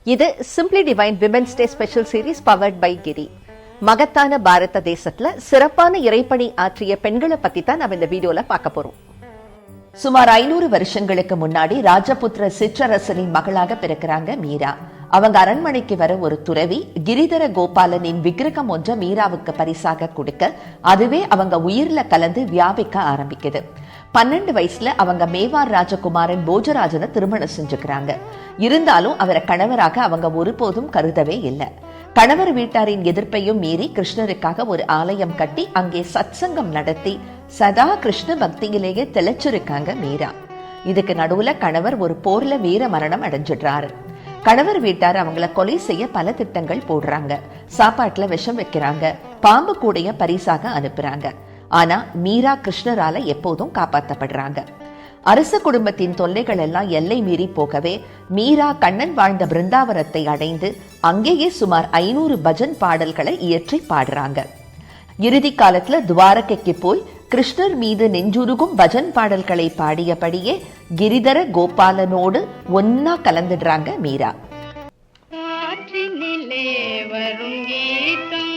இது simply divine women's day special series powered by Giri. மகத்தான பாரத தேசத்துல சிறப்பான இறைப்பணி ஆற்றிய பெண்களை பத்தி தான் நம்ம இந்த வீடியோல பார்க்க போறோம். சுமார் 500 வருஷங்களுக்கு முன்னாடி ராஜபுத்திர சிற்றரசனின் மகளாக பிறக்கிறாங்க மீரா. அவங்க அரண்மனைக்கு வர ஒரு துறவி கிரிதர கோபாலனின் விக்கிரகம் ஒன்றை மீராவுக்கு பரிசாக கொடுக்க அதுவே அவங்க உயிர்ல கலந்து வியாபிக்க ஆரம்பிக்குது. 12 வயசுல அவங்க மேவார் ராஜகுமாரன் போஜராஜனை திருமணம் செஞ்சுக்கிறாங்க. இருந்தாலும் அவரை கணவராக அவங்க ஒருபோதும் கருதவே இல்லை. கணவர் வீட்டாரின் எதிர்ப்பையும் மீறி கிருஷ்ணருக்காக ஒரு ஆலயம் கட்டி அங்கே சத்சங்கம் நடத்தி சதா கிருஷ்ண பக்தியிலேயே திளைச்சிருக்காங்க மீரா. இதுக்கு நடுவுல கணவர் ஒரு போர்ல வீர மரணம் அடைஞ்சிடுறாரு. கணவர் வீட்டார் அவங்கள கொலை செய்ய பல திட்டங்கள் போடுறாங்க. சாப்பாட்டுல விஷம் வைக்கிறாங்க, பாம்பு கூடைய பரிசாக அனுப்புறாங்க. ஆனா மீரா கிருஷ்ணரால எப்போதும் காப்பாற்றப்படுறாங்க. அரச குடும்பத்தின் தொல்லைகள் எல்லாம் எல்லை மீறி போகவே மீரா கண்ணன் வாழ்ந்த பிருந்தாவனத்தை அடைந்து அங்கேயே சுமார் 500 பஜன் பாடல்களை இயற்றி பாடுறாங்க. இறுதி காலத்துல துவாரகைக்கு போய் கிருஷ்ணர் மீது நெஞ்சுருகும் பஜன் பாடல்களை பாடியபடியே கிரிதர கோபாலனோடு ஒன்னா கலந்துடுறாங்க மீரா. வரும் கீதம்